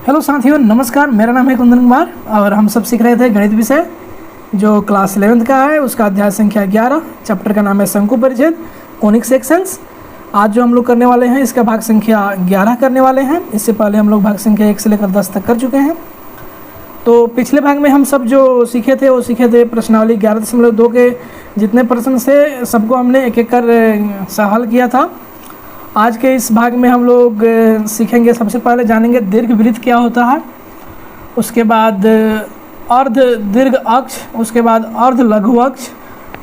Hello साथियों, नमस्कार। मेरा नाम है कुंदन कुमार और हम सब सीख रहे थे गणित विषय जो क्लास 11th का है, उसका अध्याय संख्या 11। चैप्टर का नाम है शंकु परिच्छेद, कोनिक सेक्शंस। आज जो हम लोग करने वाले हैं इसका भाग संख्या 11 करने वाले हैं। इससे पहले हम लोग भाग संख्या 1 से लेकर 10 तक कर चुके हैं। तो पिछले भाग में हम सब जो सीखे थे प्रश्नावली 11.2 के जितने प्रश्न से सबको हमने एक एक कर हल किया था। आज के इस भाग में हम लोग सीखेंगे, सबसे पहले जानेंगे दीर्घवृत्त क्या होता है, उसके बाद अर्ध दीर्घ अक्ष, उसके बाद अर्ध लघु अक्ष,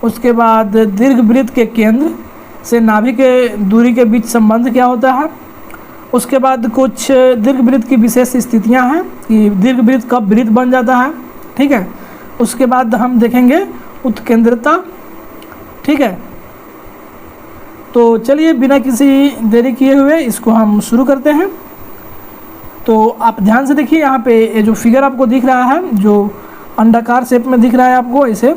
उसके बाद दीर्घवृत्त के केंद्र से नाभि के दूरी के बीच संबंध क्या होता है, उसके बाद कुछ दीर्घवृत्त की विशेष स्थितियां हैं कि दीर्घवृत्त कब वृत्त बन जाता है। ठीक है, उसके बाद हम देखेंगे उत्केंद्रता। ठीक है, तो चलिए बिना किसी देरी किए हुए इसको हम शुरू करते हैं। तो आप ध्यान से देखिए, यहाँ पे ये जो फिगर आपको दिख रहा है, जो अंडाकार शेप में दिख रहा है आपको, इसे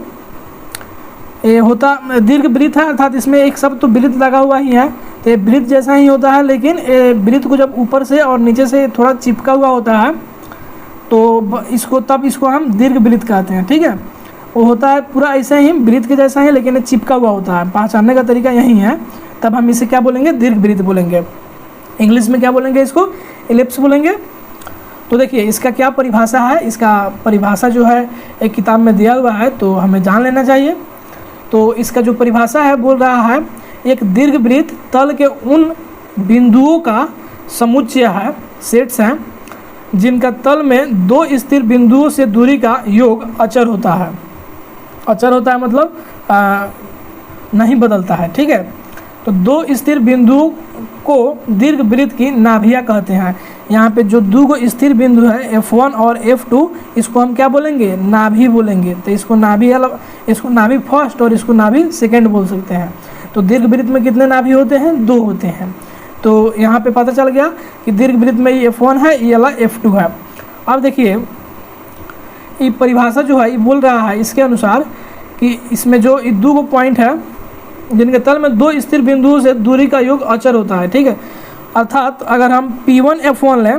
ये होता दीर्घवृत्त है, अर्थात इसमें एक शब्द तो वृत्त लगा हुआ ही है, तो ये वृत्त जैसा ही होता है, लेकिन वृत्त को जब ऊपर से और नीचे से थोड़ा चिपका हुआ होता है तो इसको हम दीर्घवृत्त कहते हैं। ठीक है, वो होता है पूरा ऐसे ही वृत्त के जैसा ही, लेकिन चिपका हुआ होता है। पहचानने का तरीका यही है, तब हम इसे क्या बोलेंगे, दीर्घवृत्त बोलेंगे। इंग्लिश में क्या बोलेंगे, इसको एलिप्स बोलेंगे। तो देखिए इसका क्या परिभाषा है, इसका परिभाषा जो है एक किताब में दिया हुआ है, तो हमें जान लेना चाहिए। तो इसका जो परिभाषा है बोल रहा है, एक दीर्घवृत्त तल के उन बिंदुओं का समुच्चय है, सेट्स हैं, जिनका तल में दो स्थिर बिंदुओं से दूरी का योग अचर होता है। अचर होता है मतलब नहीं बदलता है। ठीक है, तो दो स्थिर बिंदुओं को दीर्घवृत्त की नाभियाँ कहते हैं। यहाँ पे जो दो स्थिर बिंदु है F1 और F2, इसको हम क्या बोलेंगे, नाभि बोलेंगे। तो इसको नाभि फर्स्ट और इसको नाभि सेकंड बोल सकते हैं। तो दीर्घवृत्त में कितने नाभि होते हैं, 2 होते हैं। तो यहाँ पे पता चल गया कि दीर्घवृत्त में ये F1 है, ये वाला F2 है। अब देखिए ये परिभाषा जो है ये बोल रहा है इसके अनुसार कि इसमें जो ये 2 पॉइंट है जिनके तल में 2 स्थिर बिंदुओं से दूरी का योग अचर होता है। ठीक है, अर्थात अगर हम P1 F1 लें,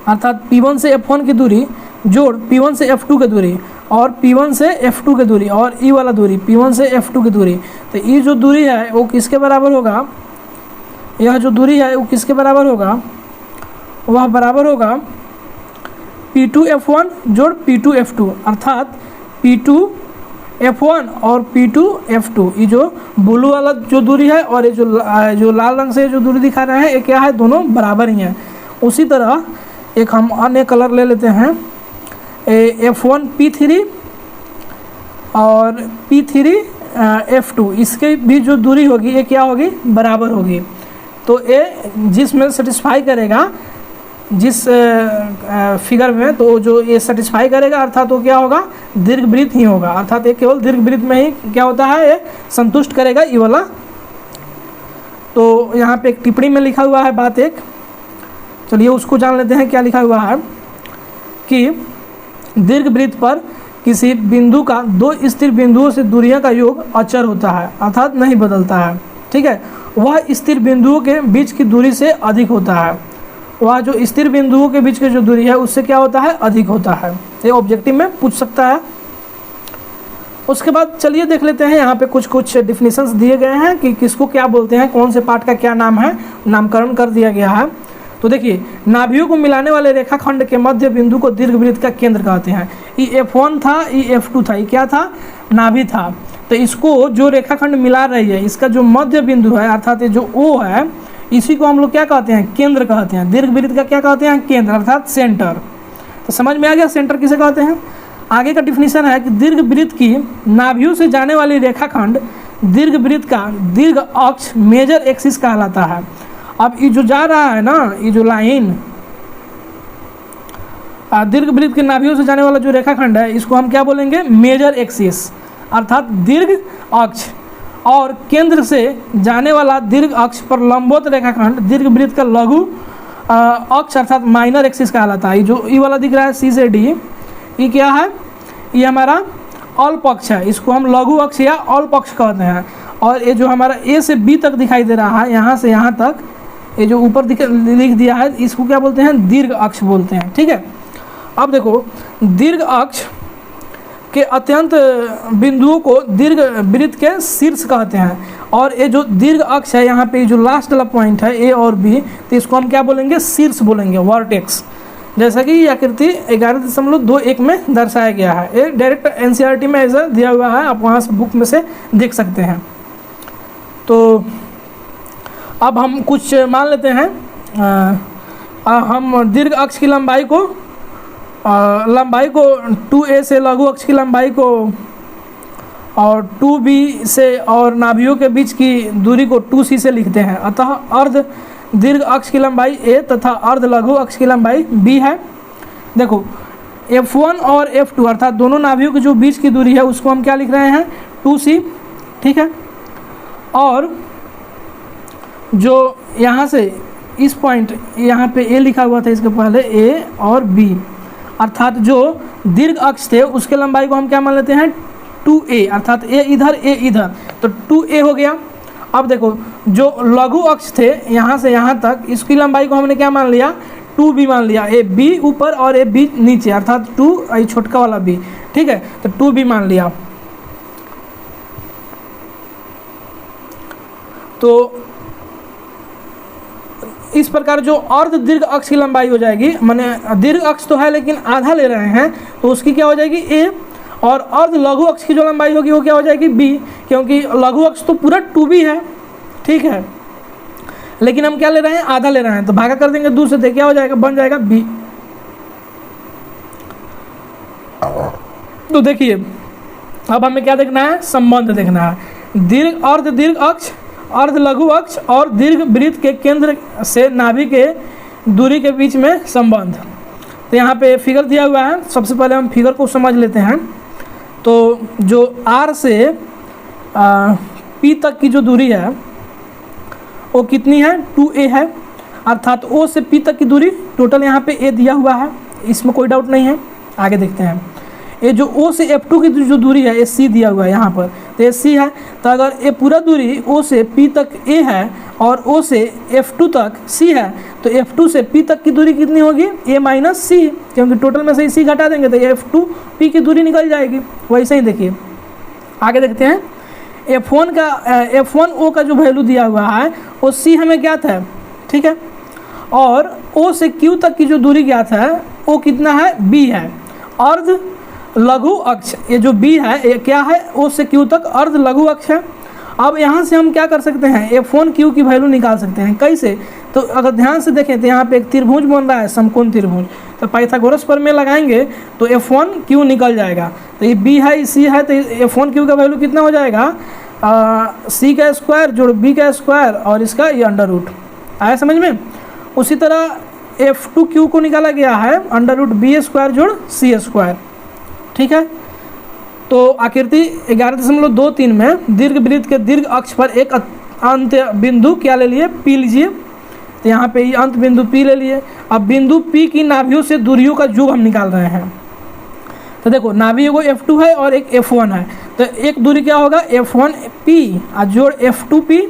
अर्थात P1 से F1 की दूरी जोड़ P1 से F2 की दूरी और P1 से F2 की दूरी और ई वाला दूरी P1 से F2 की दूरी, तो ये जो दूरी है वो किसके बराबर होगा, यह जो दूरी है वो किसके बराबर होगा, वह बराबर होगा P2 F1 जोड़ P2 F2, अर्थात P2 F1 और P2 F2। ये जो ब्लू वाला जो दूरी है और ये जो लाल रंग से जो दूरी दिखा रहे हैं, ये क्या है, दोनों बराबर ही हैं। उसी तरह एक हम अन्य कलर ले लेते हैं, F1 P3 और P3 F2, इसके भी जो दूरी होगी ये क्या होगी, बराबर होगी। तो ये जिसमें सेटिस्फाई करेगा, जिस फिगर में, तो जो ये सेटिस्फाई करेगा अर्थात वो क्या होगा, दीर्घवृत्त ही होगा। अर्थात ये केवल दीर्घवृत्त में ही क्या होता है, ये संतुष्ट करेगा ये वाला। तो यहाँ पे एक टिप्पणी में लिखा हुआ है बात एक, चलिए उसको जान लेते हैं। क्या लिखा हुआ है कि दीर्घवृत्त पर किसी बिंदु का 2 स्थिर बिंदुओं से दूरियों का योग अचर होता है, अर्थात नहीं बदलता है। ठीक है, वह स्थिर बिंदुओं के बीच की दूरी से अधिक होता है। वह जो स्थिर बिंदुओं के बीच की जो दूरी है उससे क्या होता है, अधिक होता है। ये ऑब्जेक्टिव में पूछ सकता है। उसके बाद चलिए देख लेते हैं, यहाँ पे कुछ डिफिनीशंस दिए गए हैं कि किसको क्या बोलते हैं, कौन से पार्ट का क्या नाम है, नामकरण कर दिया गया है। तो देखिए, नाभियों को मिलाने वाले रेखाखंड के मध्य बिंदु को दीर्घवृत्त का केंद्र कहते हैं। ये F1 था, ये F2 था, ये क्या था, नाभि था। तो इसको जो रेखाखंड मिला रही है, इसका जो मध्य बिंदु है अर्थात ये जो O है, इसी को हम लोग क्या कहते हैं, केंद्र कहते हैं। दीर्घवृत्त का क्या कहते हैं, केंद्र, अर्थात सेंटर। तो समझ में आ गया सेंटर किसे कहते हैं। आगे का डिफिनीशन है कि दीर्घवृत्त की नाभियों से जाने वाली रेखाखंड दीर्घवृत्त का दीर्घ अक्ष, मेजर एक्सिस कहलाता है। अब ये जो जा रहा है ना, ये जो लाइन दीर्घवृत्त के नाभियों से जाने वाला जो रेखाखंड है, इसको हम क्या बोलेंगे, मेजर एक्सिस, अर्थात दीर्घ अक्ष। और केंद्र से जाने वाला दीर्घ अक्ष पर लंबवत रेखाखंड दीर्घवृत्त का लघु अक्ष अर्थात माइनर एक्सिस कहलाता है। जो ई वाला दिख रहा है C से D, ये क्या है, ये हमारा अल्प अक्ष है, इसको हम लघु अक्ष या अल्प अक्ष कहते हैं। और ये जो हमारा A से B तक दिखाई दे रहा है, यहाँ से यहाँ तक, ये जो ऊपर लिख दिया है इसको क्या बोलते हैं, दीर्घ अक्ष बोलते हैं। ठीक है, अब देखो दीर्घ अक्ष के अत्यंत बिंदुओं को दीर्घ वृत्त के शीर्ष कहते हैं। और ये जो दीर्घ अक्ष है यहाँ पे जो लास्ट वाला पॉइंट है ए और बी, तो इसको हम क्या बोलेंगे, शीर्ष बोलेंगे, वर्टेक्स। जैसा कि ये आकृति 11.21 में दर्शाया गया है। ये डायरेक्ट एनसीईआरटी में ऐसा दिया हुआ है, आप वहाँ से बुक में से देख सकते हैं। तो अब हम कुछ मान लेते हैं, हम दीर्घ अक्ष की लंबाई को 2a से लघु अक्ष की लंबाई को और 2b से और नाभियों के बीच की दूरी को 2c से लिखते हैं। अतः अर्ध दीर्घ अक्ष की लंबाई a तथा अर्ध लघु अक्ष की लंबाई b है। देखो F1 और F2 अर्थात दोनों नाभियों के जो बीच की दूरी है उसको हम क्या लिख रहे हैं, 2c। ठीक है, और जो यहाँ से इस पॉइंट यहाँ पे a लिखा हुआ था, इसके पहले a और b, अर्थात जो दीर्घ अक्ष थे उसके लंबाई को हम क्या मान लेते हैं, 2a, अर्थात a इधर, तो 2a हो गया। अब देखो जो लघु अक्ष थे यहाँ से यहाँ तक, इसकी लंबाई को हमने क्या मान लिया, 2b मान लिया। ए बी ऊपर और ए बी नीचे, अर्थात 2 छोटका वाला b। ठीक है, तो 2b मान लिया। तो इस प्रकार जो अर्ध दीर्घ अक्ष की लंबाई हो जाएगी, माने दीर्घ अक्ष तो है लेकिन आधा ले रहे हैं, तो उसकी क्या हो जाएगी, a। और अर्ध लघु अक्ष की जो लंबाई होगी वो क्या हो जाएगी, b, क्योंकि लघु अक्ष तो पूरा 2b है। ठीक है, लेकिन हम क्या ले रहे हैं, आधा ले रहे हैं, तो भागा कर देंगे 2 से, क्या हो जाएगा, बन जाएगा b। तो देखिए अब हमें क्या देखना है, संबंध देखना है। अर्ध दीर्घ अक्ष, अर्ध लघु अक्ष और दीर्घ वृत्त के केंद्र से नाभि के दूरी के बीच में संबंध। तो यहाँ पे फिगर दिया हुआ है, सबसे पहले हम फिगर को समझ लेते हैं। तो जो R से P तक की जो दूरी है वो कितनी है, 2a है, अर्थात O से P तक की दूरी टोटल यहाँ पे a दिया हुआ है, इसमें कोई डाउट नहीं है। आगे देखते हैं, ये जो O से F2 की जो दूरी है ये c दिया हुआ है यहाँ पर, तो ये c है। तो अगर ये पूरा दूरी O से P तक a है और O से F2 तक c है, तो F2 से P तक की दूरी कितनी होगी, a माइनस c, क्योंकि टोटल में से c घटा देंगे तो F2 P की दूरी निकल जाएगी। वैसे ही देखिए आगे देखते हैं, F1 O का जो वैल्यू दिया हुआ है वो c हमें ज्ञात है। ठीक है, और O से Q तक की जो दूरी ज्ञात है वो कितना है, b है। अर्ध लघु अक्ष, ये जो b है ये क्या है, O से Q तक अर्ध लघु अक्ष है। अब यहाँ से हम क्या कर सकते हैं, F1Q की वैल्यू निकाल सकते हैं। कैसे, तो अगर ध्यान से देखें तो यहाँ पे एक त्रिभुज बन रहा है, समकोण त्रिभुज, तो पाइथागोरस प्रमेय लगाएंगे तो F1Q निकल जाएगा। तो ये b है, c है, तो F1Q का वैल्यू कितना हो जाएगा, c का स्क्वायर जोड़ b का स्क्वायर और इसका ये अंडर रूट। आया समझ में। उसी तरह F2Q को निकाला गया है, अंडर रूट b स्क्वायर जोड़ c स्क्वायर। ठीक है, तो आकृति 11.23 में दीर्घ वृत्त के दीर्घ अक्ष पर एक अंत बिंदु क्या ले लिए, P लीजिए। तो यहाँ पे ये अंत बिंदु P ले लिए। अब बिंदु P की नाभियों से दूरियों का योग हम निकाल रहे हैं। तो देखो नाभि एगो F2 है और एक F1 है, तो एक दूरी क्या होगा, F1P जोड़ F2P।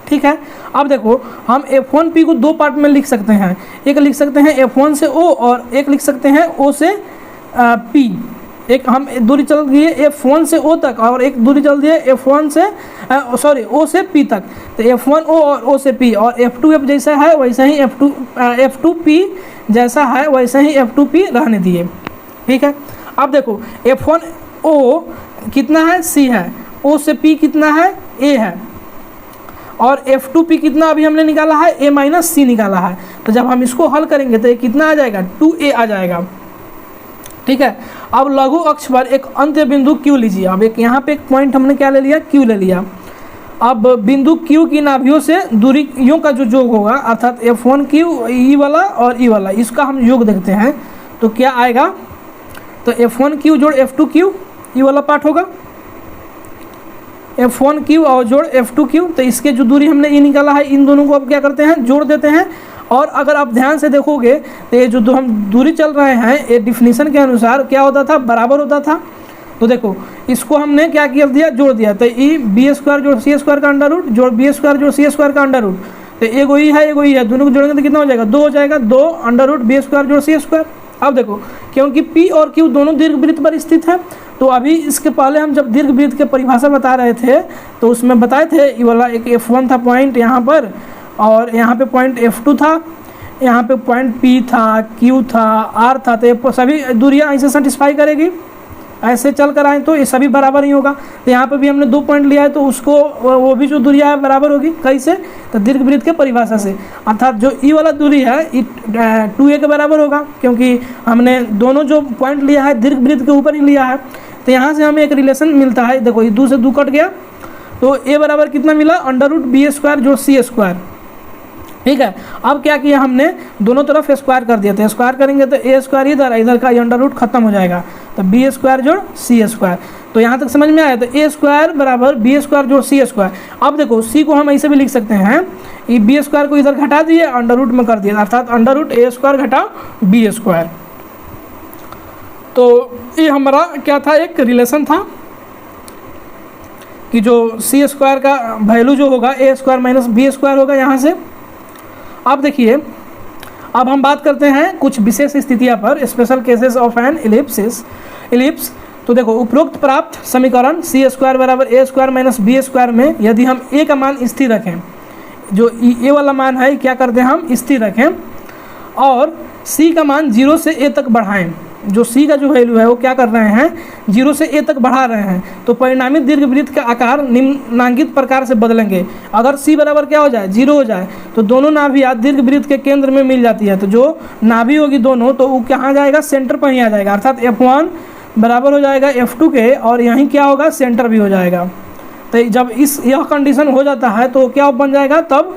ठीक है, अब देखो हम F1P को दो पार्ट में लिख सकते हैं, एक लिख सकते हैं F1 से O और एक लिख सकते हैं O से P। एक हम दूरी चल रही है F1 से O तक और एक दूरी चल रही है F1 से O से P तक। तो F1O और O से P, और F2F जैसा है वैसा ही F2P जैसा है वैसा ही F2P रहने दिए। ठीक है, अब देखो F1O कितना है, C है, O से P कितना है, A है, और F2P कितना अभी हमने निकाला है, A माइनस C निकाला है। तो जब हम इसको हल करेंगे तो ये कितना आ जाएगा, 2A आ जाएगा। ठीक है, अब लघु अक्ष पर एक अंत्य बिंदु Q लीजिए। अब एक यहाँ पे एक पॉइंट हमने क्या ले लिया, Q ले लिया। अब बिंदु Q की नाभियों से दूरियों का जो योग होगा, अर्थात F1Q E वाला और E वाला, इसका हम योग देखते हैं तो क्या आएगा, तो F1Q जोड़ F2Q E वाला पार्ट होगा, F1Q और जोड़ F2Q। तो इसके जो दूरी हमने E निकाला है, इन दोनों को अब क्या करते हैं, जोड़ देते हैं। और अगर आप ध्यान से देखोगे तो ये जो हम दूरी चल रहे हैं ये डिफिनीशन के अनुसार क्या होता था, बराबर होता था। तो देखो इसको हमने क्या किया दिया, जोड़ दिया। तो ई बी स्क्वायर जोड़ सी स्क्वायर का अंडर रूट जोड़ बी स्क्वायर जोड़ सी स्क्वायर का अंडर रूट, तो एक वही है एक वही है, दोनों को जोड़ेंगे तो कितना हो जाएगा 2 हो जाएगा, 2 अंडर रूट बी स्क्वायर जोड़ सी स्क्वायर। अब देखो क्योंकि पी और क्यू दोनों दीर्घवृत्त पर स्थित है, तो अभी इसके पहले हम जब दीर्घवृत्त के परिभाषा बता रहे थे तो उसमें बताए थे ये वाला एक F1 था पॉइंट यहाँ पर, और यहाँ पे पॉइंट F2 था, यहाँ पे पॉइंट P था, Q था, R था, तो ये सभी दूरियाँ ऐसे सेटिस्फाई करेगी, ऐसे चल कर आए तो ये सभी बराबर ही होगा। तो यहाँ पे भी हमने 2 पॉइंट लिया है तो उसको वो भी जो दूरियाँ है बराबर होगी, कैसे, तो दीर्घवृत्त के परिभाषा से, अर्थात जो ई वाला दूरी है ये 2a के बराबर होगा, क्योंकि हमने दोनों जो पॉइंट लिया है दीर्घवृत्त के ऊपर ही लिया है। तो यहाँ से हमें एक रिलेशन मिलता है, देखो ये 2 से 2 कट गया, तो a बराबर कितना मिला अंडर रूट बी स्क्वायर जोड़ सी स्क्वायर। ठीक है, अब क्या किया हमने दोनों तरफ स्क्वायर कर दिया, तो स्क्वायर करेंगे तो ए स्क्वायर इधर का अंडर रूट खत्म हो जाएगा, तो बी स्क्वायर जोड़ सी स्क्वायर। तो यहाँ तक समझ में आया, तो ए स्क्वायर बराबर बी स्क्वायर जोड़ सी स्क्वायर। अब देखो सी को हम ऐसे भी लिख सकते हैं, ये बी स्क्वायर को इधर घटा दिए अंडर रूट में कर दिया, अर्थात अंडर रूट ए स्क्वायर घटा बी स्क्वायर। तो ये हमारा क्या था, एक रिलेशन था कि जो सी स्क्वायर का वैल्यू जो होगा ए स्क्वायर माइनस बी स्क्वायर होगा यहाँ से। अब देखिए, अब हम बात करते हैं कुछ विशेष स्थितियां पर, special cases of N ellipse. तो देखो उपरोक्त प्राप्त समीकरण सी स्क्वायर बराबर ए स्क्वायर माइनस बी स्क्वायर में यदि हम ए का मान स्थिर रखें, जो ए वाला मान है क्या करते हैं हम स्थिर रखें, और सी का मान 0 से ए तक बढ़ाएं, जो सी का जो वैल्यू है वो क्या कर रहे हैं 0 से ए तक बढ़ा रहे हैं, तो परिणामी दीर्घवृत्त का आकार निम्नांकित प्रकार से बदलेंगे। अगर सी बराबर क्या हो जाए 0 हो जाए तो दोनों नाभियाँ दीर्घवृत्त के केंद्र में मिल जाती है, तो जो नाभि होगी दोनों तो वो कहाँ जाएगा, सेंटर पर ही आ जाएगा, अर्थात F1 बराबर हो जाएगा F2 के, और यहीं क्या होगा सेंटर भी हो जाएगा। तो जब यह कंडीशन हो जाता है तो क्या बन जाएगा, तब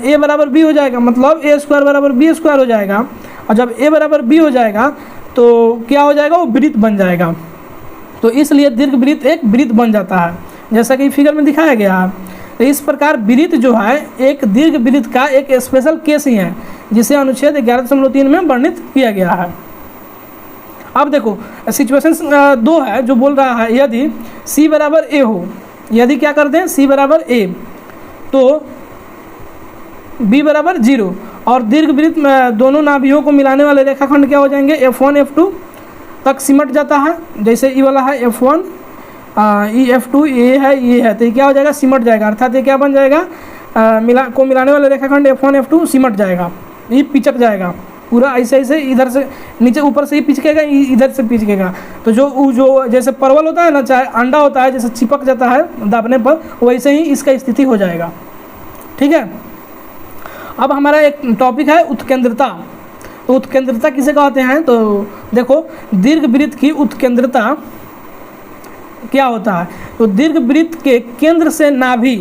ए बराबर बी हो जाएगा, मतलब ए स्क्वायर बराबर बी स्क्वायर हो जाएगा, और जब ए बराबर बी हो जाएगा तो क्या हो जाएगा, वो वृत्त बन जाएगा। तो इसलिए दीर्घवृत्त एक वृत्त बन जाता है, जैसा कि फिगर में दिखाया गया है। तो इस प्रकार वृत्त जो है एक दीर्घवृत्त का एक स्पेशल केस ही है, जिसे अनुच्छेद 11.3 में वर्णित किया गया है। अब देखो सिचुएशन 2 है जो बोल रहा है यदि सी बराबर ए हो, यदि क्या करते हैं सी बराबर ए तो बी बराबर 0, और दीर्घवृत्त में दोनों नाभियों को मिलाने वाले रेखाखंड क्या हो जाएंगे F1 F2 तक सिमट जाता है, जैसे ई वाला है F1 ई F2 ये है तो ये क्या हो जाएगा सिमट जाएगा, अर्थात ये क्या बन जाएगा मिलाने वाले रेखाखंड F1 F2 सिमट जाएगा, ये पिचक जाएगा पूरा, ऐसे ऐसे इधर से नीचे ऊपर से ही पिचकेगा, इधर से पिचकेगा। तो जो जैसे परवल होता है ना, चाहे अंडा होता है जैसे चिपक जाता है दाबने पर, वैसे ही इसका स्थिति हो जाएगा। ठीक है, अब हमारा एक टॉपिक है उत्केंद्रता। तो उत्केंद्रता किसे कहते हैं, तो देखो दीर्घवृत्त की उत्केंद्रता क्या होता है, तो दीर्घवृत्त के केंद्र से नाभि,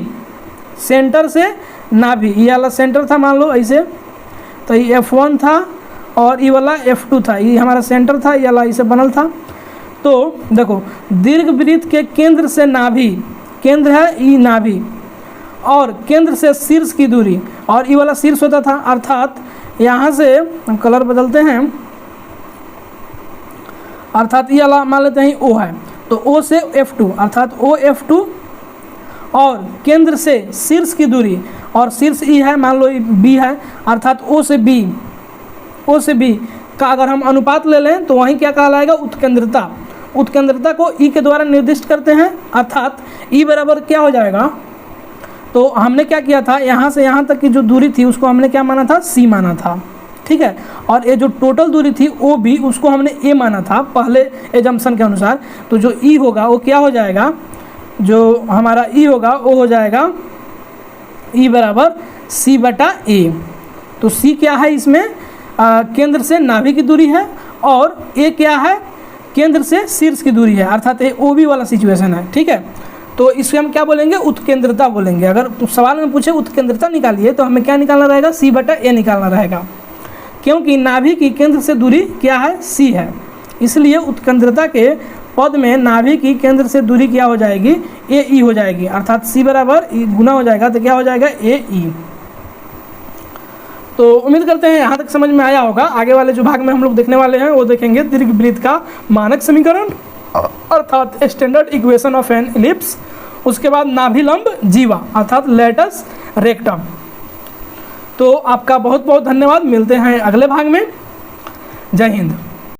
सेंटर से नाभि, ये वाला सेंटर था मान लो ऐसे, तो ये F1 था और ये वाला F2 था, ये हमारा सेंटर था, ये वाला ऐसे बनल था। तो देखो दीर्घवृत्त के केंद्र से नाभि, केंद्र है ई नाभि, और केंद्र से शीर्ष की दूरी, और ये वाला शीर्ष होता था, अर्थात यहाँ से हम कलर बदलते हैं, अर्थात ये वाला मान लेते हैं O है, तो O से F2 अर्थात O F2, और केंद्र से शीर्ष की दूरी, और शीर्ष ई है मान लो B है, अर्थात O से B का अगर हम अनुपात ले लें तो वहीं क्या कहलाएगा उत्केंद्रता। उत्केंद्रता को ई के द्वारा निर्दिष्ट करते हैं, अर्थात ई बराबर क्या हो जाएगा, तो हमने क्या किया था यहाँ से यहाँ तक की जो दूरी थी उसको हमने क्या माना था सी माना था। ठीक है, और ये जो टोटल दूरी थी ओ बी उसको हमने ए माना था पहले एजम्पशन के अनुसार। तो जो ई होगा वो क्या हो जाएगा, जो हमारा ई होगा वो हो जाएगा ई बराबर सी बटा ए। तो सी क्या है इसमें केंद्र से नाभि की दूरी है, और ए क्या है केंद्र से शीर्ष की दूरी है, अर्थात ये ओ बी वाला सिचुएशन है। ठीक है, तो इसको हम क्या बोलेंगे उत्केंद्रता बोलेंगे। अगर सवाल में पूछे उत्केंद्रता निकालिए तो हमें क्या निकालना रहेगा सी बटा ए निकालना रहेगा, क्योंकि नाभि की केंद्र से दूरी क्या है सी है, इसलिए उत्केंद्रता के पद में नाभि की केंद्र से दूरी क्या हो जाएगी ए ई हो जाएगी, अर्थात सी बराबर गुना हो जाएगा तो क्या हो जाएगा ए ई। तो उम्मीद करते हैं यहाँ तक समझ में आया होगा। आगे वाले जो भाग में हम लोग देखने वाले हैं वो देखेंगे दीर्घवृत्त का मानक समीकरण अर्थात standard equation of N ellipse, उसके बाद नाभिलंब जीवा अर्थात लेटस रेक्टम। तो आपका बहुत बहुत धन्यवाद। मिलते हैं अगले भाग में। जय हिंद।